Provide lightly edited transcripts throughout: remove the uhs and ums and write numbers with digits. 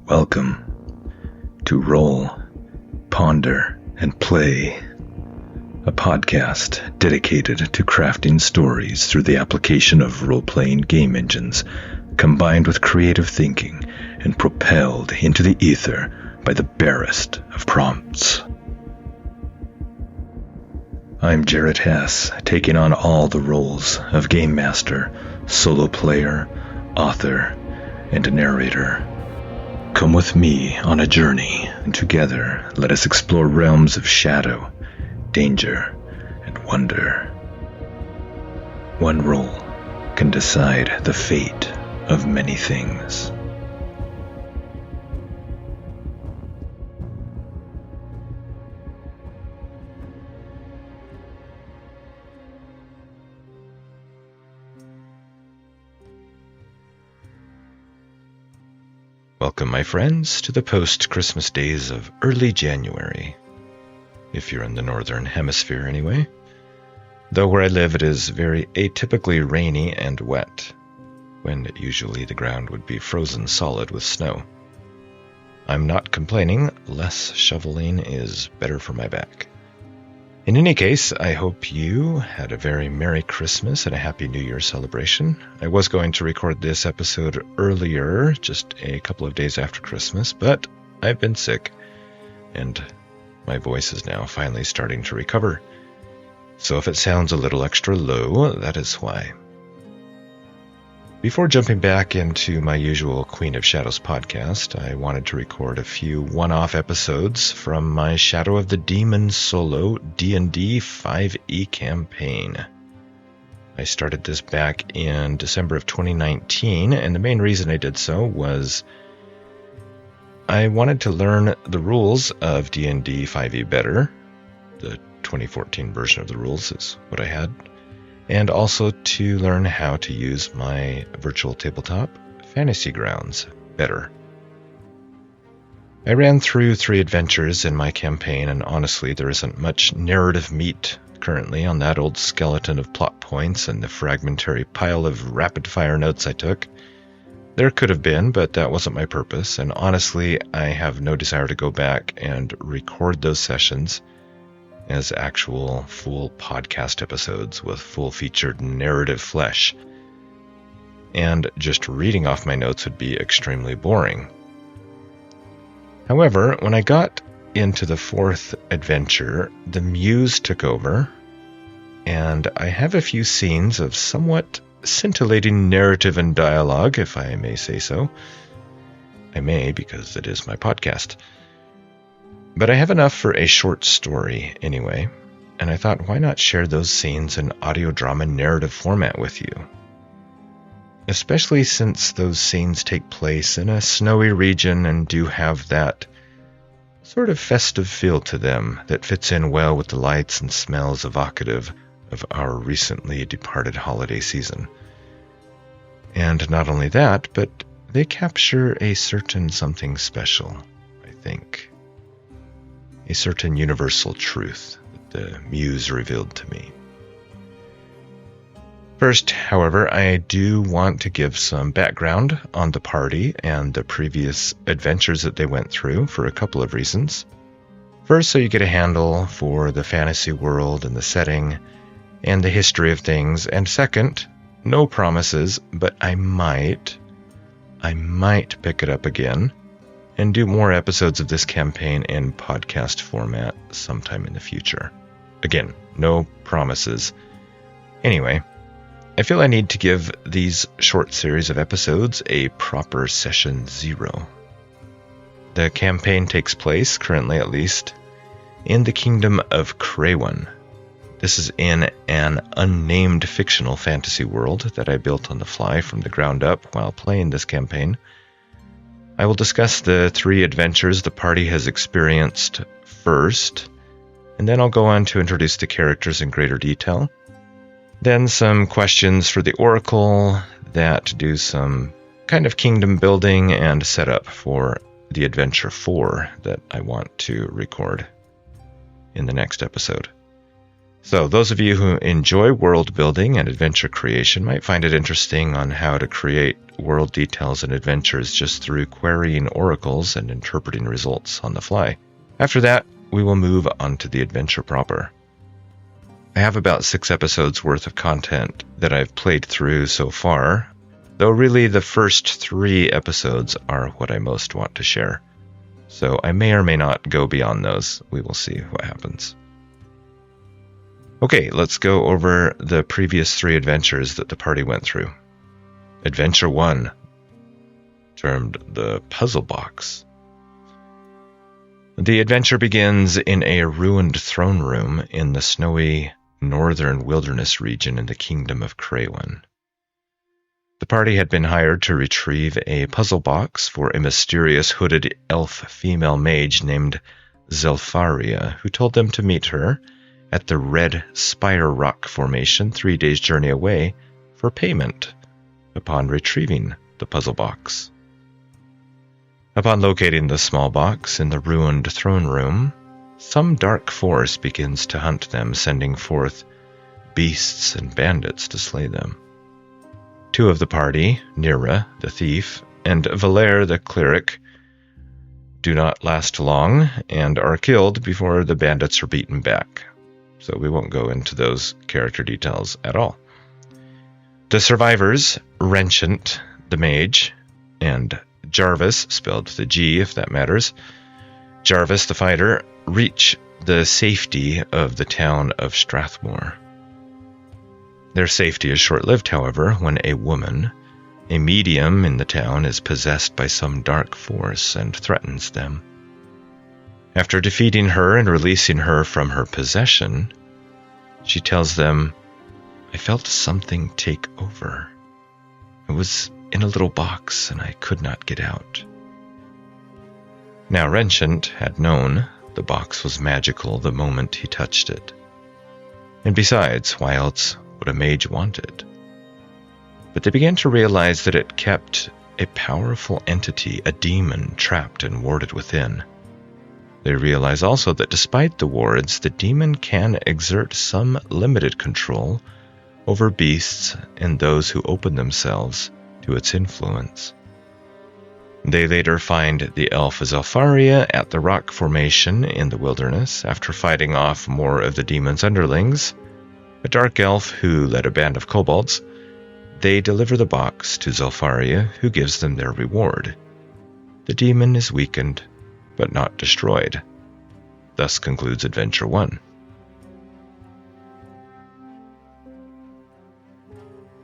Welcome to Roll, Ponder, and Play, a podcast dedicated to crafting stories through the application of role-playing game engines, combined with creative thinking and propelled into the ether by the barest of prompts. I'm Jarrett Hess, taking on all the roles of game master, solo player, author, and narrator. Come with me on a journey, and together let us explore realms of shadow, danger, and wonder. One role can decide the fate of many things. Welcome, my friends, to the post-Christmas days of early January. If you're in the northern hemisphere, anyway. Though where I live, it is very atypically rainy and wet, when usually the ground would be frozen solid with snow. I'm not complaining, less shoveling is better for my back. In any case, I hope you had a very Merry Christmas and a Happy New Year celebration. I was going to record this episode earlier, just a couple of days after Christmas, but I've been sick, and my voice is now finally starting to recover. So if it sounds a little extra low, that is why. Before jumping back into my usual Queen of Shadows podcast, I wanted to record a few one-off episodes from my Shadow of the Demon solo D&D 5e campaign. I started this back in December of 2019, and the main reason I did so was I wanted to learn the rules of D&D 5e better. The 2014 version of the rules is what I had. And also to learn how to use my virtual tabletop fantasy grounds better. I ran through 3 adventures in my campaign, and honestly, there isn't much narrative meat currently on that old skeleton of plot points and the fragmentary pile of rapid-fire notes I took. There could have been, but that wasn't my purpose, and honestly, I have no desire to go back and record those sessions as actual full podcast episodes with full-featured narrative flesh. And just reading off my notes would be extremely boring. However, when I got into the 4th adventure, the muse took over, and I have a few scenes of somewhat scintillating narrative and dialogue, if I may say so. I may, because it is my podcast. But I have enough for a short story anyway, and I thought, why not share those scenes in audio drama narrative format with you? Especially since those scenes take place in a snowy region and do have that sort of festive feel to them that fits in well with the lights and smells evocative of our recently departed holiday season. And not only that, but they capture a certain something special, I think. A certain universal truth that the muse revealed to me. First, however, I do want to give some background on the party and the previous adventures that they went through for a couple of reasons. First, so you get a handle for the fantasy world and the setting and the history of things. And second, no promises, but I might pick it up again and do more episodes of this campaign in podcast format sometime in the future. Again, no promises. Anyway, I feel I need to give these short series of episodes a proper session 0. The campaign takes place, currently at least, in the kingdom of Crewan. This is in an unnamed fictional fantasy world that I built on the fly from the ground up while playing this campaign. I will discuss the 3 adventures the party has experienced first, and then I'll go on to introduce the characters in greater detail. Then some questions for the Oracle that do some kind of kingdom building and setup for the Adventure 4 that I want to record in the next episode. So those of you who enjoy world building and adventure creation might find it interesting on how to create world details and adventures just through querying oracles and interpreting results on the fly. After that, we will move on to the adventure proper. I have about 6 episodes worth of content that I've played through so far, though really the first 3 episodes are what I most want to share. So I may or may not go beyond those. We will see what happens. Okay, let's go over the previous 3 adventures that the party went through. Adventure 1, termed the Puzzle Box. The adventure begins in a ruined throne room in the snowy northern wilderness region in the Kingdom of Craywan. The party had been hired to retrieve a puzzle box for a mysterious hooded elf female mage named Zelfaria, who told them to meet her at the Red Spire Rock Formation 3 days' journey away for payment upon retrieving the puzzle box. Upon locating the small box in the ruined throne room, some dark force begins to hunt them, sending forth beasts and bandits to slay them. 2 of the party, Nira, the thief, and Valere, the cleric, do not last long and are killed before the bandits are beaten back. So we won't go into those character details at all. The survivors, Wrenchant, the mage, and Jarvis, spelled with a G if that matters, Jarvis, the fighter, reach the safety of the town of Strathmore. Their safety is short-lived, however, when a woman, a medium in the town, is possessed by some dark force and threatens them. After defeating her and releasing her from her possession, she tells them, "I felt something take over. It was in a little box and I could not get out." Now Wrenchant had known the box was magical the moment he touched it. And besides, why else would a mage want it? But they began to realize that it kept a powerful entity, a demon, trapped and warded within. They realize also that despite the wards, the demon can exert some limited control over beasts and those who open themselves to its influence. They later find the elf Zelfaria at the rock formation in the wilderness after fighting off more of the demon's underlings, a dark elf who led a band of kobolds. They deliver the box to Zelfaria, who gives them their reward. The demon is weakened, but not destroyed. Thus concludes Adventure 1.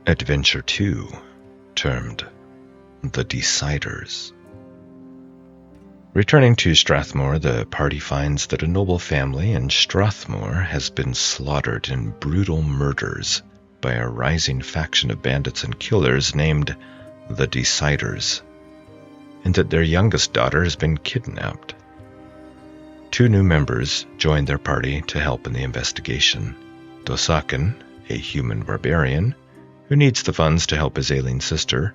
Adventure 2, termed the Deciders. Returning to Strathmore, the party finds that a noble family in Strathmore has been slaughtered in brutal murders by a rising faction of bandits and killers named the Deciders, and that their youngest daughter has been kidnapped. 2 new members join their party to help in the investigation. Dosakin, a human barbarian, who needs the funds to help his ailing sister,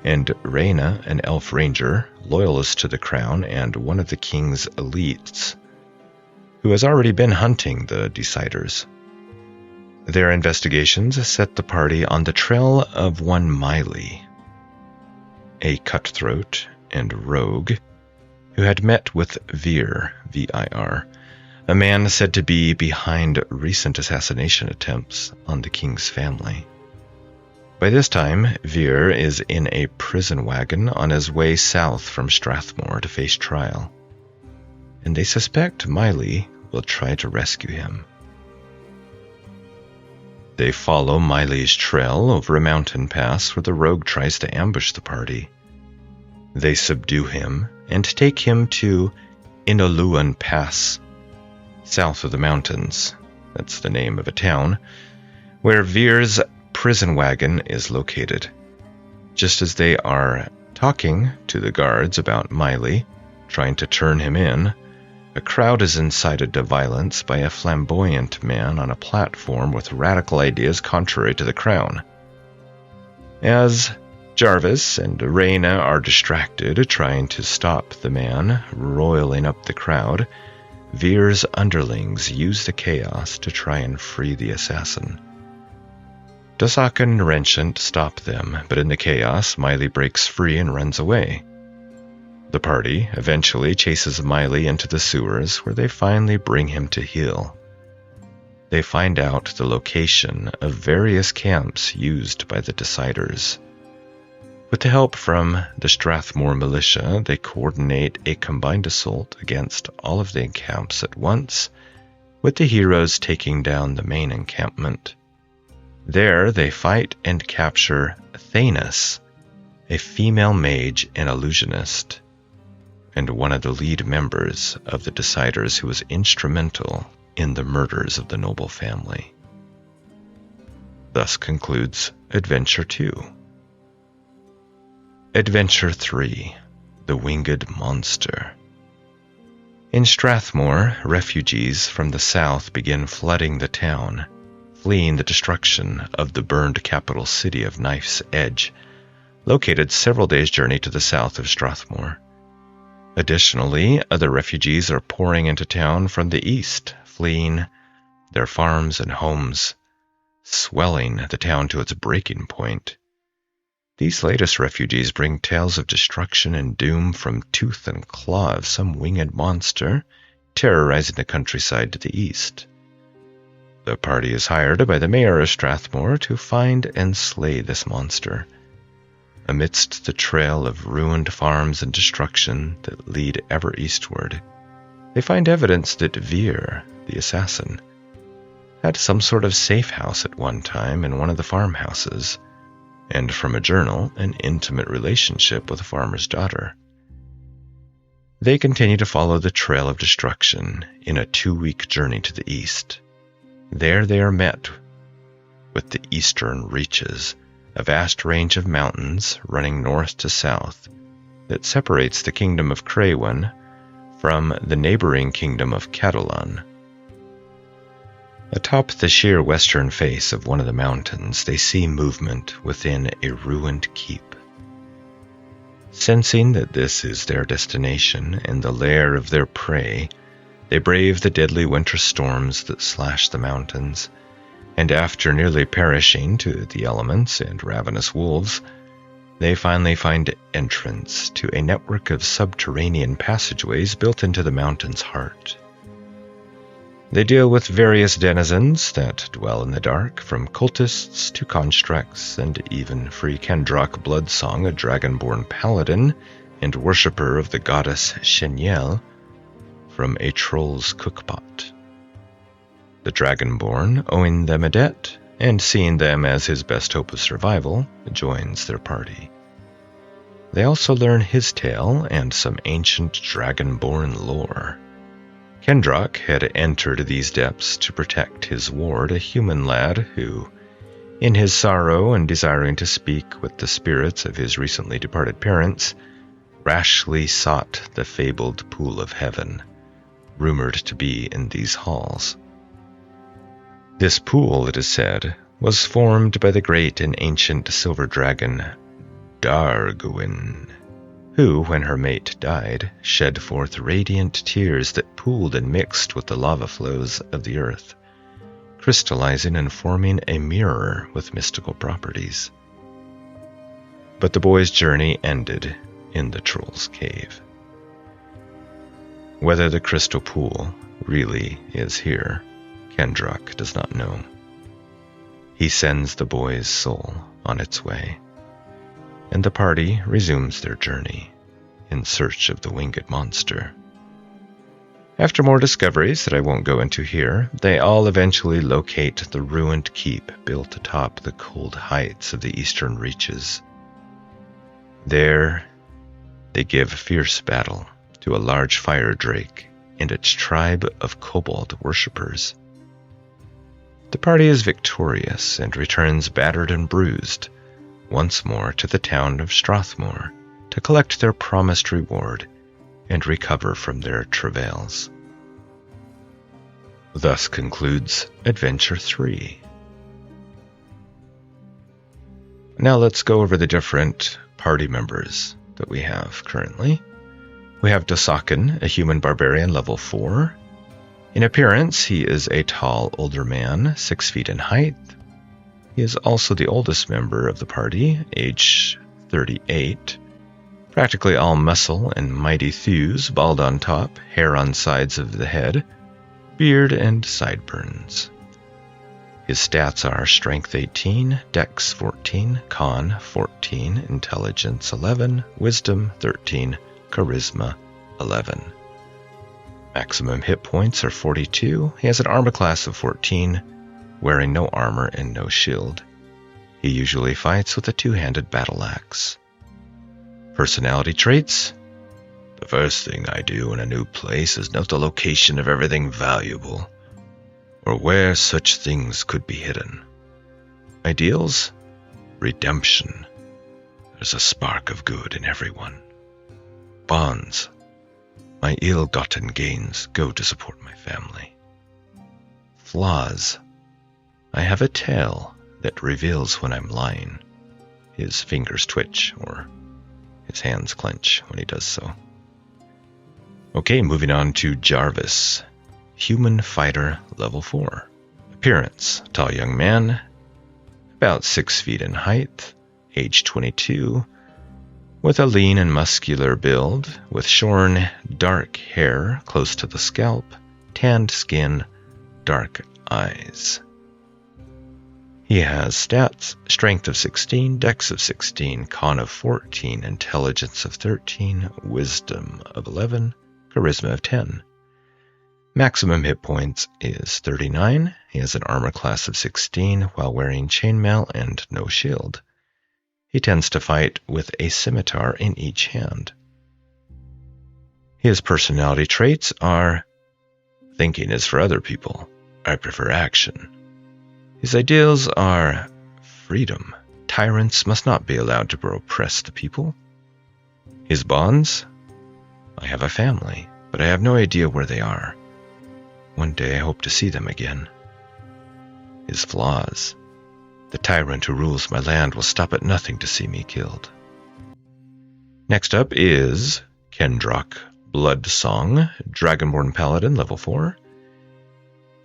and Reyna, an elf ranger, loyalist to the crown and one of the king's elites, who has already been hunting the Deciders. Their investigations set the party on the trail of one Miley, a cutthroat and rogue who had met with Vir, V-I-R, a man said to be behind recent assassination attempts on the king's family. By this time, Vir is in a prison wagon on his way south from Strathmore to face trial, and they suspect Miley will try to rescue him. They follow Miley's trail over a mountain pass where the rogue tries to ambush the party. They subdue him and take him to Inoluan Pass, south of the mountains. That's the name of a town, where Vir's prison wagon is located. Just as they are talking to the guards about Miley, trying to turn him in, a crowd is incited to violence by a flamboyant man on a platform with radical ideas contrary to the crown. As Jarvis and Reyna are distracted trying to stop the man roiling up the crowd, Vir's underlings use the chaos to try and free the assassin. Dosaka and Renshant stop them, but in the chaos, Miley breaks free and runs away. The party eventually chases Miley into the sewers, where they finally bring him to heel. They find out the location of various camps used by the Deciders. With the help from the Strathmore militia, they coordinate a combined assault against all of the camps at once, with the heroes taking down the main encampment. There, they fight and capture Thanos, a female mage and illusionist, and one of the lead members of the Deciders who was instrumental in the murders of the noble family. Thus concludes Adventure 2. Adventure 3, The Winged Monster. In Strathmore, refugees from the south begin flooding the town, fleeing the destruction of the burned capital city of Knife's Edge, located several days' journey to the south of Strathmore. Additionally, other refugees are pouring into town from the east, fleeing their farms and homes, swelling the town to its breaking point. These latest refugees bring tales of destruction and doom from tooth and claw of some winged monster terrorizing the countryside to the east. The party is hired by the mayor of Strathmore to find and slay this monster. Amidst the trail of ruined farms and destruction that lead ever eastward, they find evidence that Veer, the assassin, had some sort of safe house at one time in one of the farmhouses, and from a journal, an intimate relationship with a farmer's daughter. They continue to follow the trail of destruction in a 2-week journey to the east. There they are met with the eastern reaches, a vast range of mountains running north to south that separates the kingdom of Craywan from the neighboring kingdom of Catalan. Atop the sheer western face of one of the mountains, they see movement within a ruined keep. Sensing that this is their destination and the lair of their prey, they brave the deadly winter storms that slash the mountains, and after nearly perishing to the elements and ravenous wolves, they finally find entrance to a network of subterranean passageways built into the mountain's heart. They deal with various denizens that dwell in the dark, from cultists to constructs, and even free Kendrock Bloodsong, a dragonborn paladin and worshipper of the goddess Sheniel, from a troll's cookpot. The dragonborn, owing them a debt, and seeing them as his best hope of survival, joins their party. They also learn his tale and some ancient dragonborn lore. Kendrock had entered these depths to protect his ward, a human lad who, in his sorrow and desiring to speak with the spirits of his recently departed parents, rashly sought the fabled pool of heaven, rumored to be in these halls. This pool, it is said, was formed by the great and ancient silver dragon Dargwyn, who, when her mate died, shed forth radiant tears that pooled and mixed with the lava flows of the earth, crystallizing and forming a mirror with mystical properties. But the boy's journey ended in the troll's cave. Whether the crystal pool really is here, Kendrock does not know. He sends the boy's soul on its way, and the party resumes their journey in search of the winged monster. After more discoveries that I won't go into here, they all eventually locate the ruined keep built atop the cold heights of the eastern reaches. There, they give fierce battle to a large fire drake and its tribe of kobold worshippers. The party is victorious and returns battered and bruised once more to the town of Strathmore to collect their promised reward and recover from their travails. Thus concludes Adventure 3. Now let's go over the different party members that we have currently. We have Dosakan, a human barbarian level 4. In appearance, he is a tall older man, 6 feet in height. He is also the oldest member of the party, age 38. Practically all muscle and mighty thews, bald on top, hair on sides of the head, beard and sideburns. His stats are Strength 18, Dex 14, Con 14, Intelligence 11, Wisdom 13, Charisma 11. Maximum hit points are 42. He has an armor class of 14, wearing no armor and no shield. He usually fights with a two-handed battle axe. Personality traits: the first thing I do in a new place is note the location of everything valuable, or where such things could be hidden. Ideals: redemption. There's a spark of good in everyone. Bonds: my ill-gotten gains go to support my family. Flaws: I have a tail that reveals when I'm lying. His fingers twitch, or his hands clench when he does so. Okay, moving on to Jarvis. Human Fighter Level 4. Appearance: tall young man, about 6 feet in height, age 22, with a lean and muscular build, with shorn, dark hair close to the scalp, tanned skin, dark eyes. He has stats: Strength of 16, Dex of 16, Con of 14, Intelligence of 13, Wisdom of 11, Charisma of 10. Maximum hit points is 39. He has an armor class of 16 while wearing chainmail and no shield. He tends to fight with a scimitar in each hand. His personality traits are: thinking is for other people. I prefer action. His ideals are freedom. Tyrants must not be allowed to oppress the people. His bonds: I have a family, but I have no idea where they are. One day I hope to see them again. His flaws: the tyrant who rules my land will stop at nothing to see me killed. Next up is Kendrock Bloodsong, Dragonborn Paladin, level 4.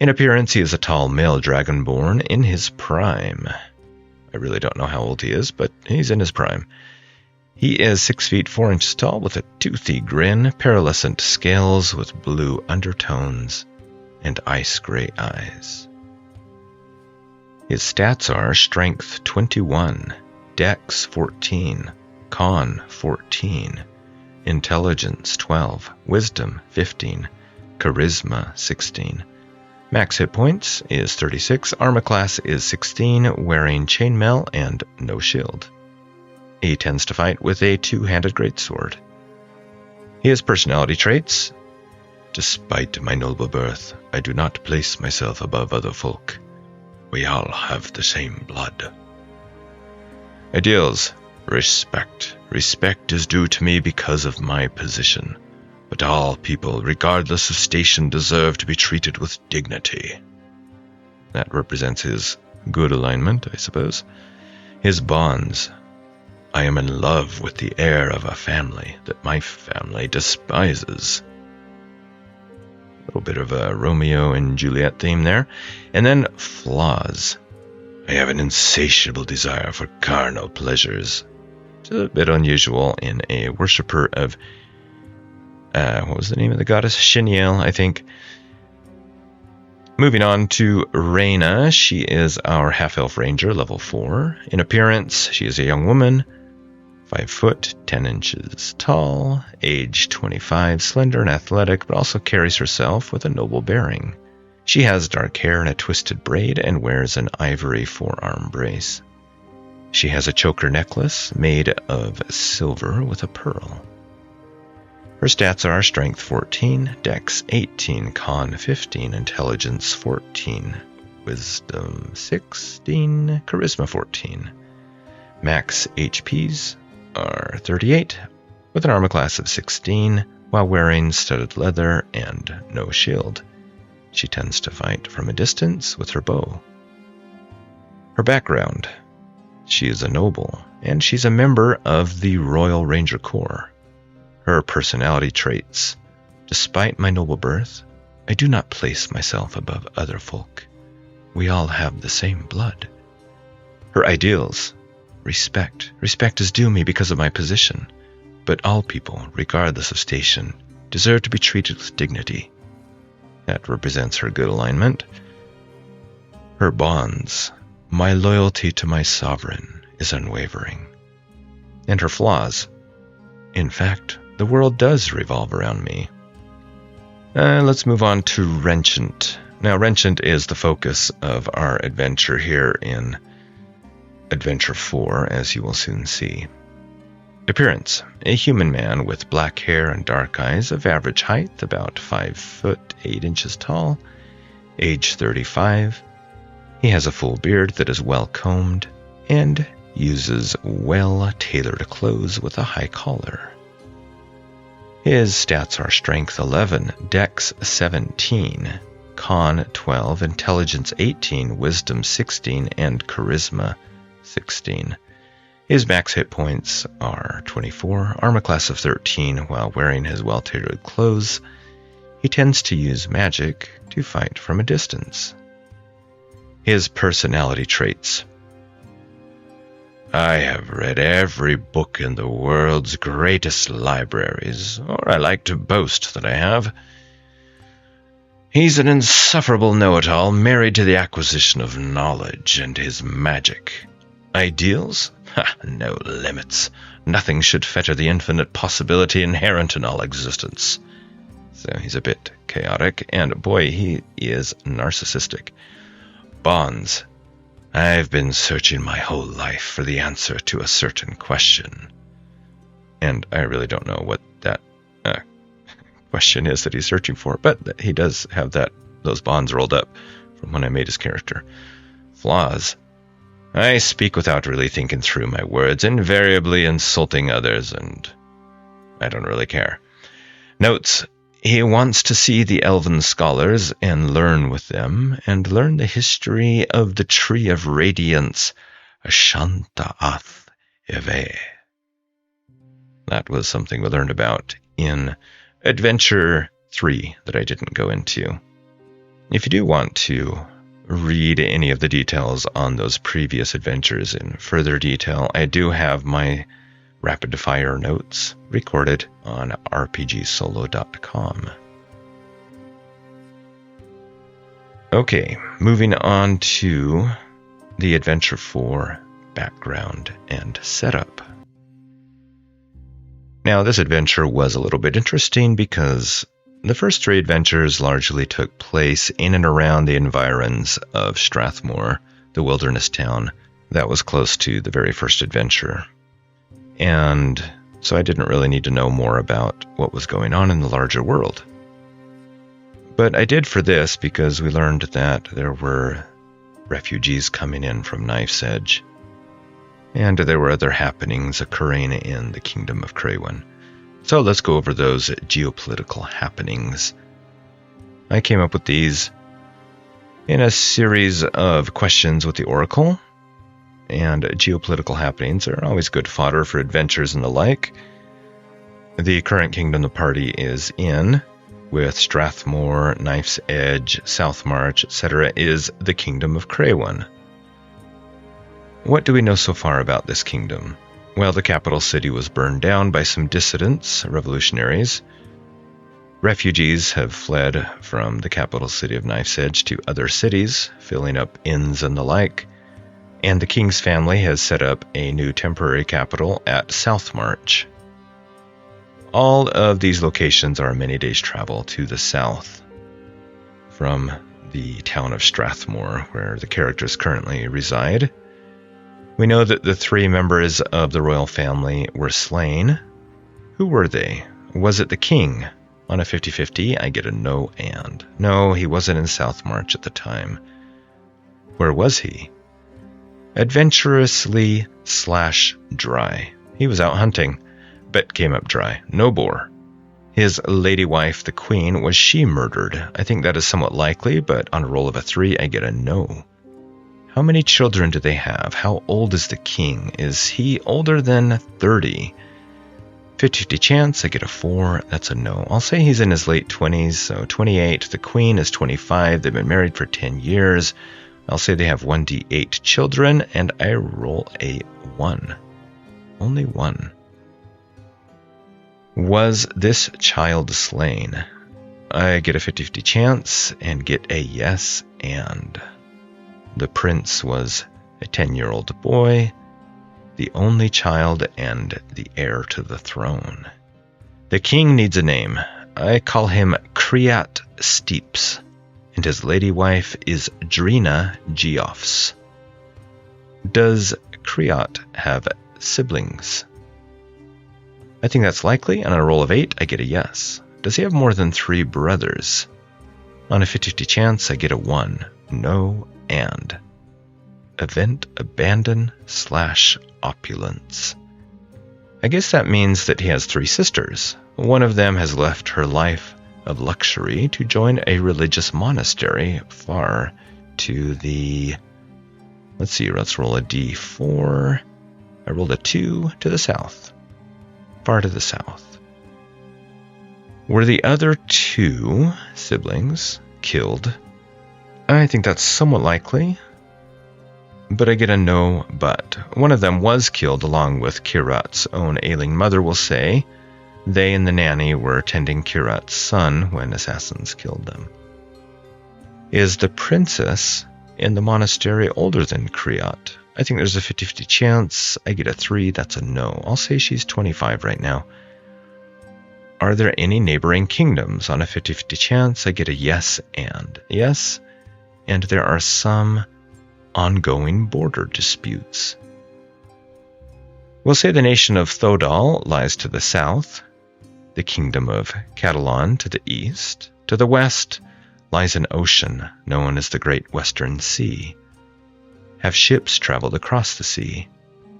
In appearance, he is a tall male dragonborn in his prime. I really don't know how old he is, but he's in his prime. He is 6 feet 4 inches tall with a toothy grin, pearlescent scales with blue undertones, and ice-gray eyes. His stats are Strength 21, Dex 14, Con 14, Intelligence 12, Wisdom 15, Charisma 16. Max hit points is 36, armor class is 16, wearing chainmail and no shield. He tends to fight with a two-handed greatsword. He has personality traits: despite my noble birth, I do not place myself above other folk. We all have the same blood. Ideals: respect. Respect is due to me because of my position. But all people, regardless of station, deserve to be treated with dignity. That represents his good alignment, I suppose. His bonds: I am in love with the heir of a family that my family despises. A little bit of a Romeo and Juliet theme there. And then flaws: I have an insatiable desire for carnal pleasures. It's a bit unusual in a worshipper of what was the name of the goddess? Shiniel, I think. Moving on to Reyna. She is our half-elf ranger, level 4. In appearance, she is a young woman, 5 foot, 10 inches tall, age 25, slender and athletic, but also carries herself with a noble bearing. She has dark hair and a twisted braid and wears an ivory forearm brace. She has a choker necklace made of silver with a pearl. Her stats are Strength 14, Dex 18, Con 15, Intelligence 14, Wisdom 16, Charisma 14. Max HPs are 38, with an armor class of 16, while wearing studded leather and no shield. She tends to fight from a distance with her bow. Her background: she is a noble, and she's a member of the Royal Ranger Corps. Her personality traits: despite my noble birth, I do not place myself above other folk. We all have the same blood. Her ideals: respect. Respect is due me because of my position. But all people, regardless of station, deserve to be treated with dignity. That represents her good alignment. Her bonds: my loyalty to my sovereign is unwavering. And her flaws: in fact, the world does revolve around me. Let's move on to Wrenchant. Now, Wrenchant is the focus of our adventure here in Adventure 4, as you will soon see. Appearance: a human man with black hair and dark eyes, of average height, about 5 foot 8 inches tall, age 35. He has a full beard that is well combed and uses well-tailored clothes with a high collar. His stats are Strength 11, Dex 17, Con 12, Intelligence 18, Wisdom 16, and Charisma 16. His max hit points are 24, armor class of 13. While wearing his well-tailored clothes, he tends to use magic to fight from a distance. His personality traits: I have read every book in the world's greatest libraries, or I like to boast that I have. He's an insufferable know-it-all, married to the acquisition of knowledge and his magic. Ideals? No limits. Nothing should fetter the infinite possibility inherent in all existence. So he's a bit chaotic, and boy, he is narcissistic. Bonds: I've been searching my whole life for the answer to a certain question. And I really don't know what that question is that he's searching for, but he does have those bonds rolled up from when I made his character. Flaws: I speak without really thinking through my words, invariably insulting others, and I don't really care. Notes: he wants to see the elven scholars and learn with them, and learn the history of the Tree of Radiance, Ashanta Ath Eve. That was something we learned about in Adventure 3 that I didn't go into. If you do want to read any of the details on those previous adventures in further detail, I do have my rapid fire notes recorded on rpgsolo.com. Okay, moving on to the Adventure 4 background and setup. Now, this adventure was a little bit interesting because the first 3 adventures largely took place in and around the environs of Strathmore, the wilderness town that was close to the very first adventure. And so I didn't really need to know more about what was going on in the larger world. But I did for this because we learned that there were refugees coming in from Knife's Edge, and there were other happenings occurring in the Kingdom of Crewan. So let's go over those geopolitical happenings. I came up with these in a series of questions with the Oracle, and geopolitical happenings are always good fodder for adventures and the like. The current kingdom the party is in, with Strathmore, Knife's Edge, South March, etc., is the Kingdom of Crewan. What do we know so far about this kingdom? Well, the capital city was burned down by some dissidents, revolutionaries. Refugees have fled from the capital city of Knife's Edge to other cities, filling up inns and the like. And the king's family has set up a new temporary capital at South March. All of these locations are many days' travel to the south from the town of Strathmore, where the characters currently reside. We know that the 3 members of the royal family were slain. Who were they? Was it the king? On a 50-50, I get a no and. No, he wasn't in South March at the time. Where was he? Adventurously / dry. He was out hunting, but came up dry. No boar. His lady wife, the queen, was she murdered? I think that is somewhat likely, but on a roll of a 3, I get a no. How many children do they have? How old is the king? Is he older than 30? 50-50 chance, I get a 4. That's a no. I'll say he's in his late 20s, so 28. The queen is 25. They've been married for 10 years. I'll say they have 1d8 children, and I roll a 1. Only 1. Was this child slain? I get a 50-50 chance and get a yes and. The prince was a 10-year-old boy, the only child and the heir to the throne. The king needs a name. I call him Kriat Steeps, and his lady wife is Drina Geoffs. Does Kriat have siblings? I think that's likely. On a roll of 8, I get a yes. Does he have more than 3 brothers? On a 50-50 chance, I get a 1. No and. Event abandon / opulence. I guess that means that he has 3 sisters. One of them has left her life of luxury to join a religious monastery far to the... let's roll a d4. I rolled a 2 to the south. Far to the south. Were the other 2 siblings killed? I think that's somewhat likely, but I get a no but. One of them was killed along with Kirat's own ailing mother, will say. They and the nanny were tending Kirat's son when assassins killed them. Is the princess in the monastery older than Kriat? I think there's a 50-50 chance. I get a 3. That's a no. I'll say she's 25 right now. Are there any neighboring kingdoms? On a 50-50 chance, I get a yes and. Yes, and there are some ongoing border disputes. We'll say the nation of Thodal lies to the south, the kingdom of Catalan to the east. To the west lies an ocean known as the Great Western Sea. Have ships traveled across the sea?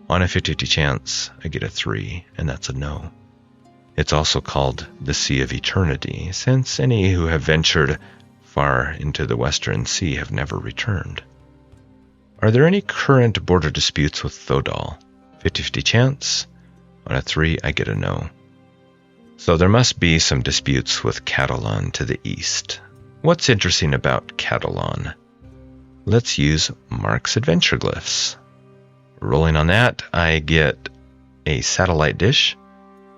On a 50-50 chance, I get a 3, and that's a no. It's also called the Sea of Eternity, since any who have ventured far into the Western Sea have never returned. Are there any current border disputes with Thodal? 50-50 chance. On a 3, I get a no. So there must be some disputes with Catalan to the east. What's interesting about Catalan? Let's use Mark's adventure glyphs. Rolling on that, I get a satellite dish,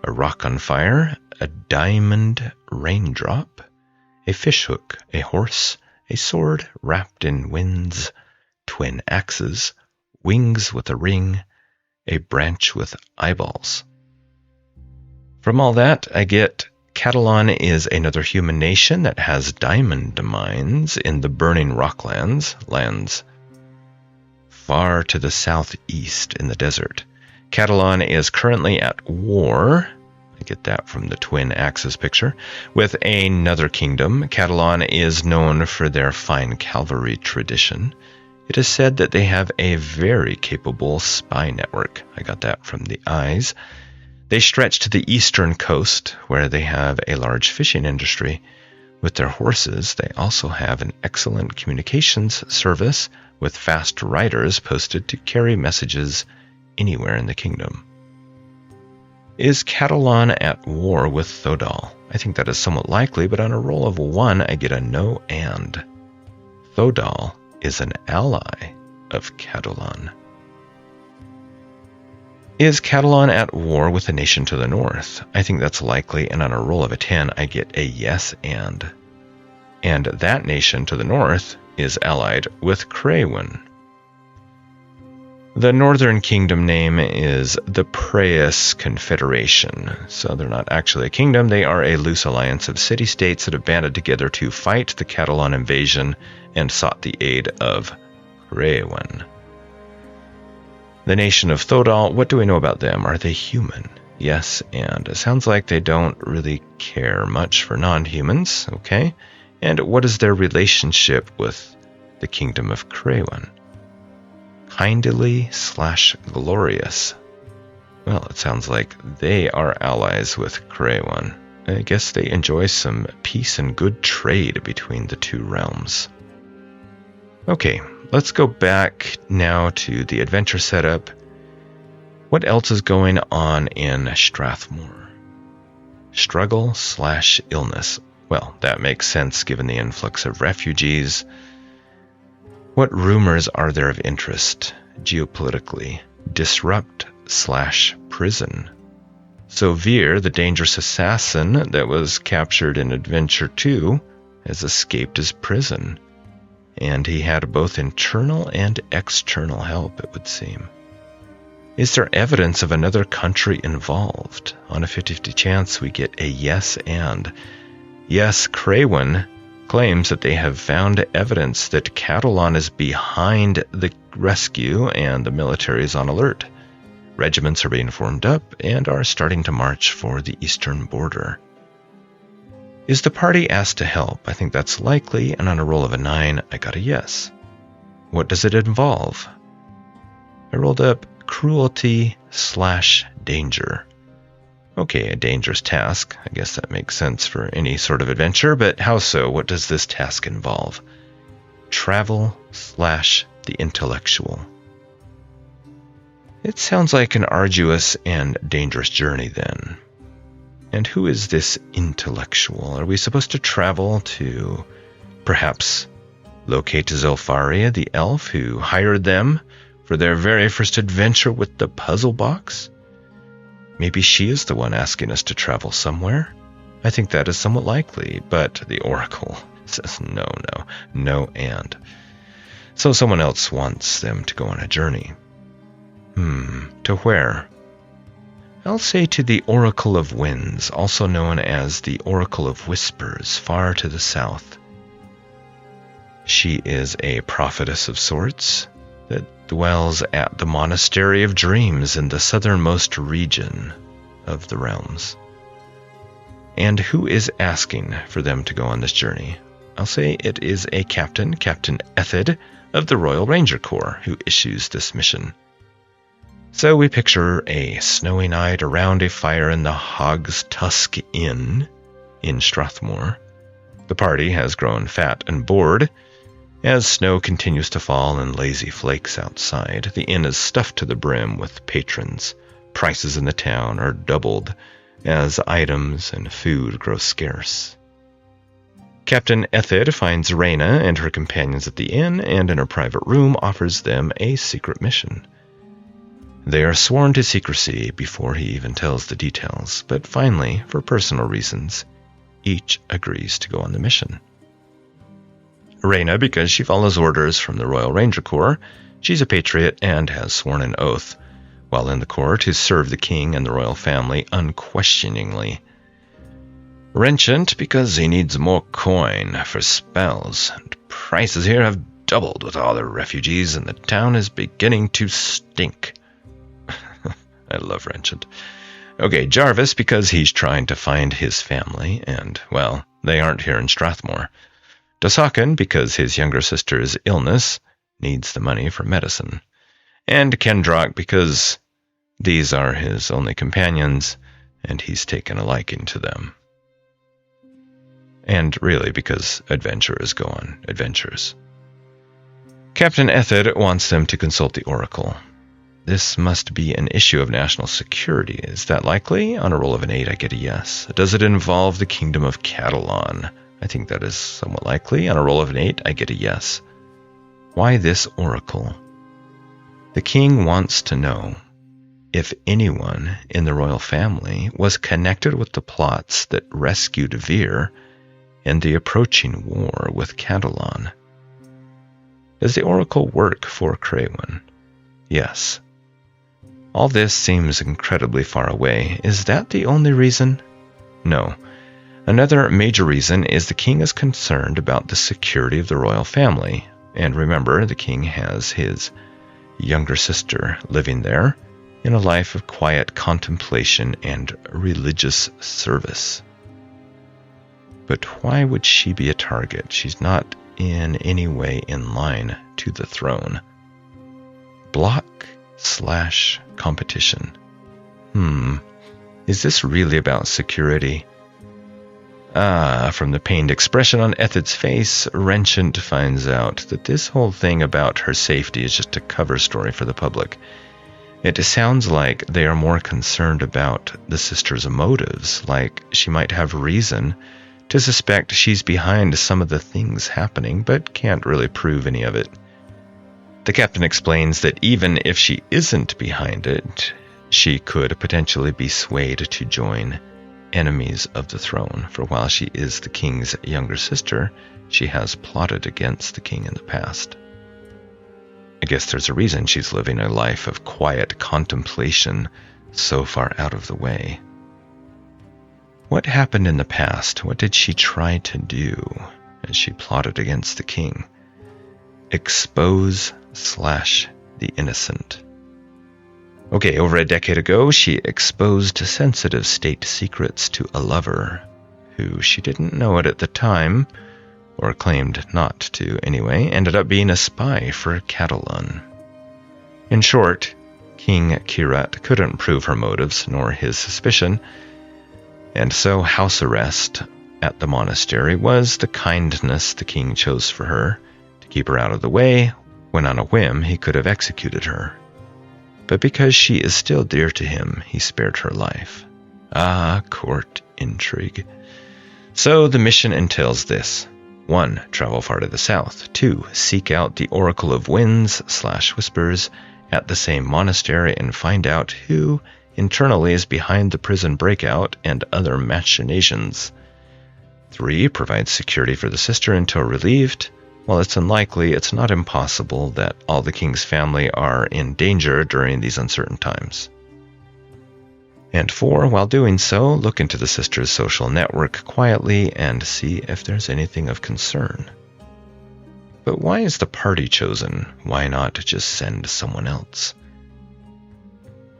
a rock on fire, a diamond raindrop, a fishhook, a horse, a sword wrapped in winds, twin axes, wings with a ring, a branch with eyeballs. From all that, I get Catalan is another human nation that has diamond mines in the burning rocklands, lands far to the southeast in the desert. Catalan is currently at war, I get that from the twin axis picture, with another kingdom. Catalan is known for their fine cavalry tradition. It is said that they have a very capable spy network. I got that from the eyes. They stretch to the eastern coast, where they have a large fishing industry. With their horses, they also have an excellent communications service with fast riders posted to carry messages anywhere in the kingdom. Is Catalan at war with Thodal? I think that is somewhat likely, but on a roll of 1, I get a no and. Thodal is an ally of Catalan. Is Catalan at war with the nation to the north? I think that's likely, and on a roll of a 10, I get a yes and. And that nation to the north is allied with Crewan. The northern kingdom name is the Praeus Confederation, so they're not actually a kingdom, they are a loose alliance of city-states that have banded together to fight the Catalan invasion and sought the aid of Crewan. The nation of Thodal, what do we know about them? Are they human? Yes, and it sounds like they don't really care much for non-humans, okay? And what is their relationship with the kingdom of Crewan? Kindly/glorious. Well, it sounds like they are allies with Crewan. I guess they enjoy some peace and good trade between the two realms. Okay, let's go back now to the adventure setup. What else is going on in Strathmore? Struggle/illness. Well, that makes sense given the influx of refugees. What rumors are there of interest geopolitically? Disrupt/prison. So Veer, the dangerous assassin that was captured in Adventure 2, has escaped his prison. And he had both internal and external help, it would seem. Is there evidence of another country involved? On a 50-50 chance, we get a yes and. Yes, Craywin claims that they have found evidence that Catalan is behind the rescue and the military is on alert. Regiments are being formed up and are starting to march for the eastern border. Is the party asked to help? I think that's likely, and on a roll of a 9, I got a yes. What does it involve? I rolled up cruelty/danger. Okay, a dangerous task. I guess that makes sense for any sort of adventure, but how so? What does this task involve? Travel/the intellectual. It sounds like an arduous and dangerous journey then. And who is this intellectual? Are we supposed to travel to perhaps locate Zolfaria, the elf who hired them for their very first adventure with the puzzle box? Maybe she is the one asking us to travel somewhere? I think that is somewhat likely, but the Oracle says no, and. So someone else wants them to go on a journey. To where? I'll say to the Oracle of Winds, also known as the Oracle of Whispers, far to the south. She is a prophetess of sorts that dwells at the Monastery of Dreams in the southernmost region of the realms. And who is asking for them to go on this journey? I'll say it is a Captain Ethid of the Royal Ranger Corps, who issues this mission. So we picture a snowy night around a fire in the Hog's Tusk Inn in Strathmore. The party has grown fat and bored as snow continues to fall in lazy flakes outside. The inn is stuffed to the brim with patrons. Prices in the town are doubled as items and food grow scarce. Captain Ethid finds Reyna and her companions at the inn and in her private room offers them a secret mission. They are sworn to secrecy before he even tells the details, but finally, for personal reasons, each agrees to go on the mission. Reyna, because she follows orders from the Royal Ranger Corps, she's a patriot and has sworn an oath, while in the Corps, to serve the king and the royal family unquestioningly. Renchant, because he needs more coin for spells, and prices here have doubled with all the refugees, and the town is beginning to stink. I love Renchant. Okay, Jarvis, because he's trying to find his family, and, well, they aren't here in Strathmore. Dosakan, because his younger sister's illness needs the money for medicine. And Kendrock, because these are his only companions, and he's taken a liking to them. And really, because adventurers go on adventures. Captain Ethid wants them to consult the Oracle. This must be an issue of national security. Is that likely? On a roll of an 8, I get a yes. Does it involve the Kingdom of Catalan? I think that is somewhat likely. On a roll of an 8, I get a yes. Why this Oracle? The king wants to know if anyone in the royal family was connected with the plots that rescued Veer and the approaching war with Catalan. Does the Oracle work for Craywin? Yes. All this seems incredibly far away. Is that the only reason? No. Another major reason is the king is concerned about the security of the royal family. And remember, the king has his younger sister living there in a life of quiet contemplation and religious service. But why would she be a target? She's not in any way in line to the throne. Block/competition. Is this really about security? From the pained expression on Ethid's face, Renchant finds out that this whole thing about her safety is just a cover story for the public. It sounds like they are more concerned about the sister's motives, like she might have reason to suspect she's behind some of the things happening, but can't really prove any of it. The captain explains that even if she isn't behind it, she could potentially be swayed to join enemies of the throne, for while she is the king's younger sister, she has plotted against the king in the past. I guess there's a reason she's living a life of quiet contemplation so far out of the way. What happened in the past? What did she try to do as she plotted against the king? Expose the innocent. Okay, over a decade ago, she exposed sensitive state secrets to a lover who she didn't know it at the time, or claimed not to anyway, ended up being a spy for Catalan. In short, King Kirat couldn't prove her motives nor his suspicion, and so house arrest at the monastery was the kindness the king chose for her, to keep her out of the way when on a whim he could have executed her. But because she is still dear to him, he spared her life. Ah, court intrigue. So the mission entails this. 1. Travel far to the south. 2. Seek out the Oracle of Winds/Whispers at the same monastery and find out who internally is behind the prison breakout and other machinations. 3. Provide security for the sister until relieved. While it's unlikely, it's not impossible that all the king's family are in danger during these uncertain times. And 4, while doing so, look into the sister's social network quietly and see if there's anything of concern. But why is the party chosen? Why not just send someone else?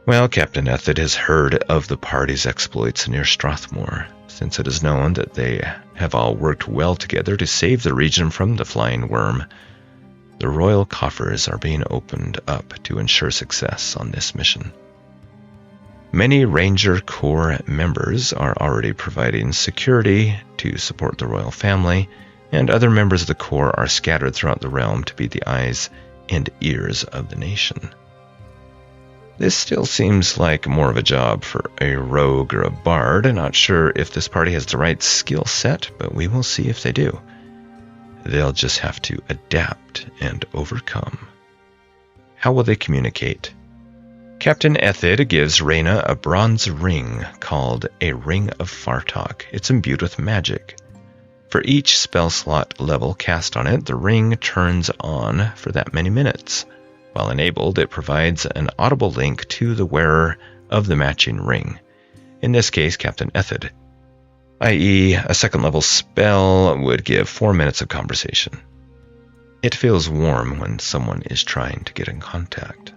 Well, Captain Ethid has heard of the party's exploits near Strathmore, since it is known that they have all worked well together to save the region from the flying worm. The royal coffers are being opened up to ensure success on this mission. Many Ranger Corps members are already providing security to support the royal family, and other members of the Corps are scattered throughout the realm to be the eyes and ears of the nation. This still seems like more of a job for a rogue or a bard. I'm not sure if this party has the right skill set, but we will see if they do. They'll just have to adapt and overcome. How will they communicate? Captain Ethid gives Reyna a bronze ring called a Ring of Fartok. It's imbued with magic. For each spell slot level cast on it, the ring turns on for that many minutes. While enabled, it provides an audible link to the wearer of the matching ring. In this case, Captain Ethid, i.e., a second-level spell would give 4 minutes of conversation. It feels warm when someone is trying to get in contact.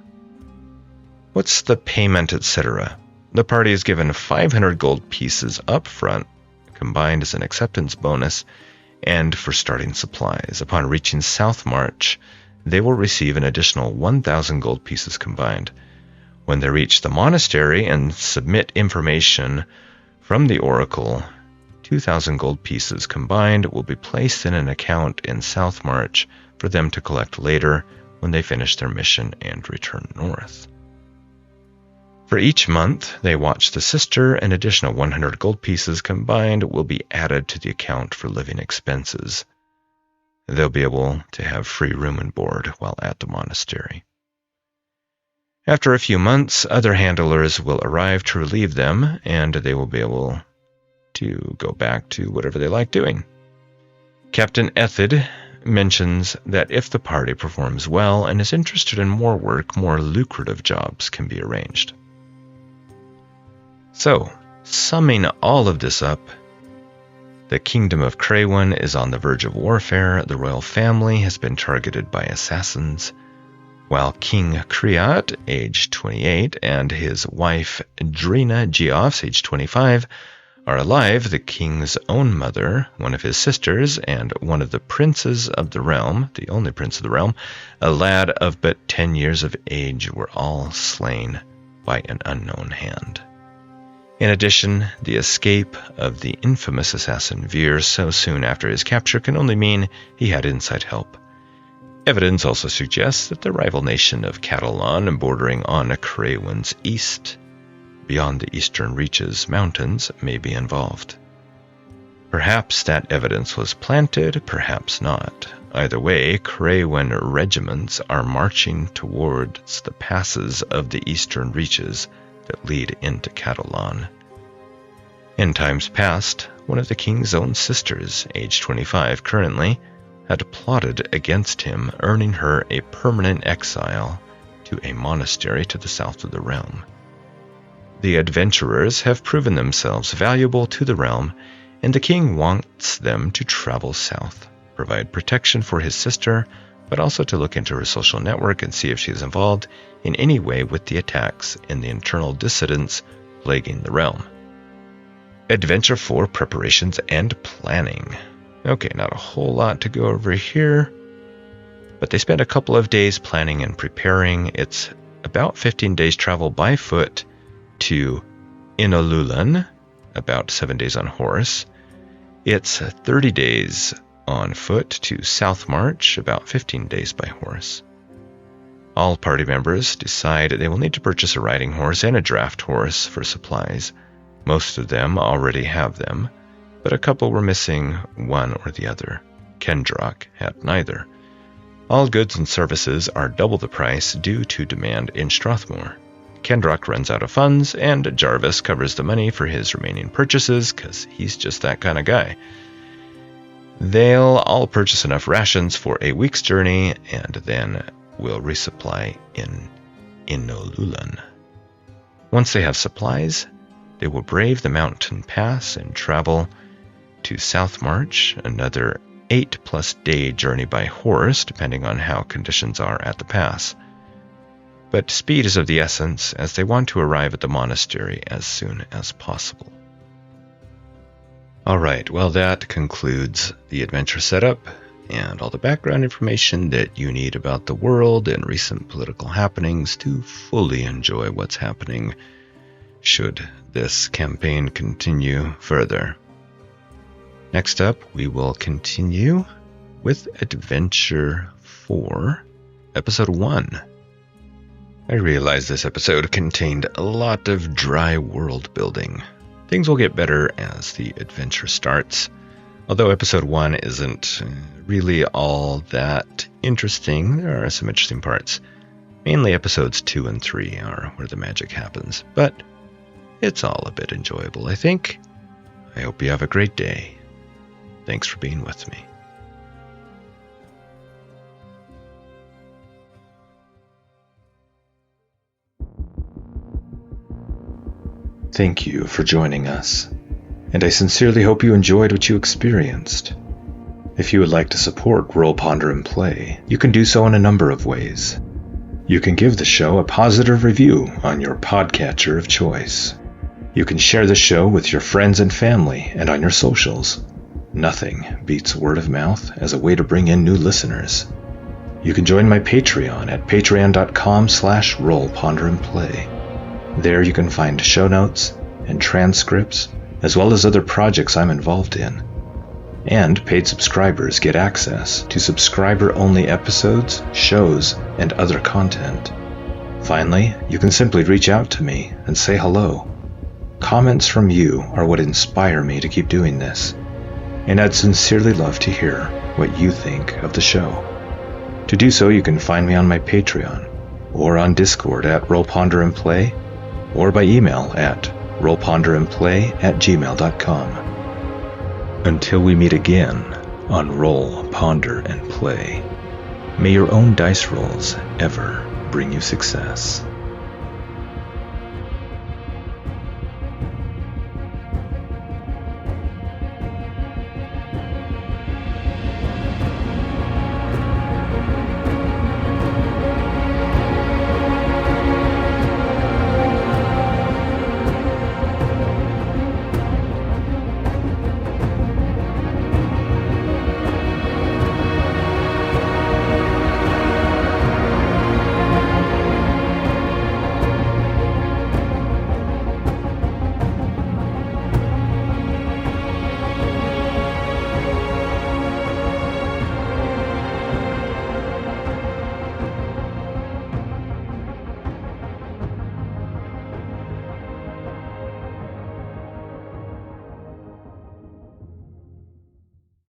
What's the payment, etc.? The party is given 500 gold pieces up front, combined as an acceptance bonus, and for starting supplies. Upon reaching South March, they will receive an additional 1,000 gold pieces combined. When they reach the monastery and submit information from the Oracle, 2,000 gold pieces combined will be placed in an account in South March for them to collect later when they finish their mission and return north. For each month they watch the sister, an additional 100 gold pieces combined will be added to the account for living expenses. They'll be able to have free room and board while at the monastery. After a few months, other handlers will arrive to relieve them, and they will be able to go back to whatever they like doing. Captain Ethid mentions that if the party performs well and is interested in more work, more lucrative jobs can be arranged. So, summing all of this up, the kingdom of Craywan is on the verge of warfare. The royal family has been targeted by assassins. While King Kriat, age 28, and his wife Drina Geoffs, age 25, are alive, the king's own mother, one of his sisters, and one of the princes of the realm, the only prince of the realm, a lad of but 10 years of age, were all slain by an unknown hand. In addition, the escape of the infamous assassin Veer so soon after his capture can only mean he had inside help. Evidence also suggests that the rival nation of Catalan, bordering on Craywan's east, beyond the eastern reaches mountains, may be involved. Perhaps that evidence was planted, perhaps not. Either way, Craywen regiments are marching towards the passes of the eastern reaches that lead into Catalan. In times past, one of the king's own sisters, age 25 currently, had plotted against him, earning her a permanent exile to a monastery to the south of the realm. The adventurers have proven themselves valuable to the realm, and the king wants them to travel south, provide protection for his sister, but also to look into her social network and see if she is involved in any way with the attacks and the internal dissidents plaguing the realm. Adventure 4 preparations and planning. Okay, not a whole lot to go over here, but they spent a couple of days planning and preparing. It's about 15 days travel by foot to Inolulan, about 7 days on horse. It's 30 days on foot to South March, about 15 days by horse. All party members decide they will need to purchase a riding horse and a draft horse for supplies. Most of them already have them, but a couple were missing one or the other. Kendrock had neither. All goods and services are double the price due to demand in Strathmore. Kendrock runs out of funds, and Jarvis covers the money for his remaining purchases, because he's just that kind of guy. They'll all purchase enough rations for a week's journey, and then will resupply in Inolulan. Once they have supplies, they will brave the mountain pass and travel to South March, another 8+ day journey by horse, depending on how conditions are at the pass. But speed is of the essence, as they want to arrive at the monastery as soon as possible. Alright, well that concludes the adventure setup and all the background information that you need about the world and recent political happenings to fully enjoy what's happening should this campaign continue further. Next up, we will continue with Adventure 4, Episode 1. I realize this episode contained a lot of dry world building. Things will get better as the adventure starts, although Episode 1 isn't really all that interesting. There are some interesting parts. Mainly Episodes 2 and 3 are where the magic happens, but it's all a bit enjoyable, I think. I hope you have a great day. Thanks for being with me. Thank you for joining us, and I sincerely hope you enjoyed what you experienced. If you would like to support Roll, Ponder, and Play, you can do so in a number of ways. You can give the show a positive review on your podcatcher of choice. You can share the show with your friends and family and on your socials. Nothing beats word of mouth as a way to bring in new listeners. You can join my Patreon at patreon.com/Roll, Ponder, and Play. There you can find show notes and transcripts, as well as other projects I'm involved in. And paid subscribers get access to subscriber-only episodes, shows, and other content. Finally, you can simply reach out to me and say hello. Comments from you are what inspire me to keep doing this, and I'd sincerely love to hear what you think of the show. To do so, you can find me on my Patreon, or on Discord at Roll, Ponder, and Play, or by email at rollponderandplay@gmail.com. Until we meet again on Roll, Ponder, and Play, may your own dice rolls ever bring you success.